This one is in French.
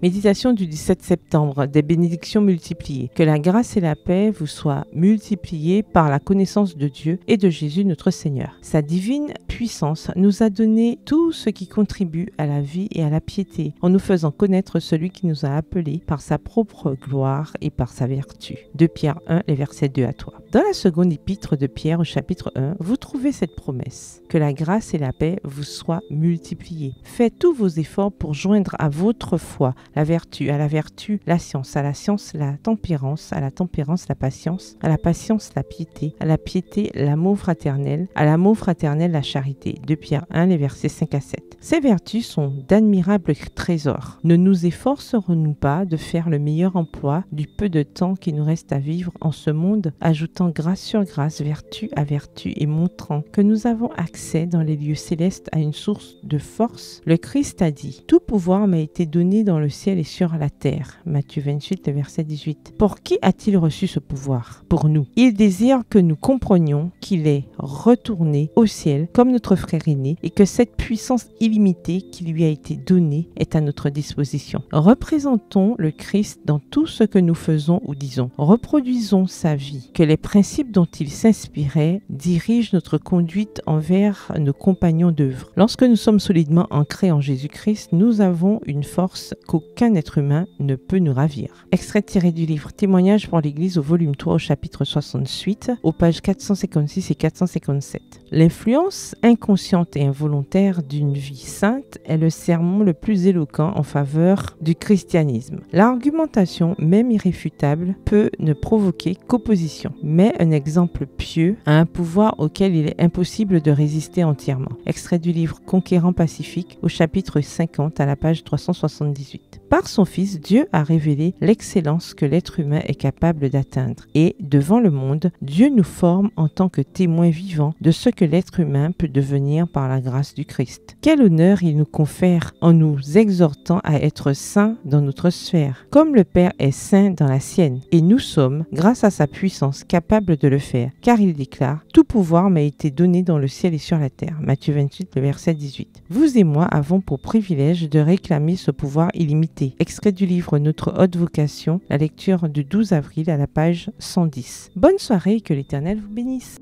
Méditation du 17 septembre, des bénédictions multipliées. Que la grâce et la paix vous soient multipliées par la connaissance de Dieu et de Jésus notre Seigneur. Sa divine puissance nous a donné tout ce qui contribue à la vie et à la piété, en nous faisant connaître celui qui nous a appelés par sa propre gloire et par sa vertu. 2 Pierre 1, les versets 2 à 3. Dans la seconde épître de Pierre au chapitre 1, vous trouvez cette promesse. Que la grâce et la paix vous soient multipliées. Faites tous vos efforts pour joindre à votre foi la vertu, à la vertu la science, à la science la tempérance, à la tempérance la patience, à la patience la piété, à la piété l'amour fraternel, à l'amour fraternel la charité. 2 Pierre 1, les versets 5 à 7. Ces vertus sont d'admirables trésors. Ne nous efforcerons-nous pas de faire le meilleur emploi du peu de temps qui nous reste à vivre en ce monde, ajoutant grâce sur grâce, vertu à vertu et montrant que nous avons accès dans les lieux célestes à une source de force? Le Christ a dit: « Tout pouvoir m'a été donné dans le ciel et sur la terre. » Matthieu 28, verset 18. Pour qui a-t-il reçu ce pouvoir? Pour nous. Il désire que nous comprenions qu'il est retourné au ciel comme notre frère aîné et que cette puissance illimitée qui lui a été donnée est à notre disposition. Représentons le Christ dans tout ce que nous faisons ou disons. Reproduisons sa vie. Que les principes dont il s'inspirait dirigent notre conduite envers nos compagnons d'œuvre. Lorsque nous sommes solidement ancrés en Jésus-Christ, nous avons une force qu'aucun être humain ne peut nous ravir. Extrait tiré du livre Témoignages pour l'Église au volume 3 au chapitre 68, aux pages 456 et 457. L'influence inconsciente et involontaire d'une vie sainte est le sermon le plus éloquent en faveur du christianisme. L'argumentation, même irréfutable, peut ne provoquer qu'opposition, mais un exemple pieux a un pouvoir auquel il est impossible de résister entièrement. Extrait du livre Conquérant Pacifique au chapitre 50 à la page 378. Par son Fils, Dieu a révélé l'excellence que l'être humain est capable d'atteindre. Et, devant le monde, Dieu nous forme en tant que témoins vivants de ce que l'être humain peut devenir par la grâce du Christ. Quel honneur il nous confère en nous exhortant à être saints dans notre sphère, comme le Père est saint dans la sienne. Et nous sommes, grâce à sa puissance, capables de le faire, car il déclare « Tout pouvoir m'a été donné dans le ciel et sur la terre » Matthieu 28, le verset 18. Vous et moi avons pour privilège de réclamer ce pouvoir illimité. Extrait du livre Notre haute vocation, la lecture du 12 avril à la page 110. Bonne soirée et que l'Éternel vous bénisse.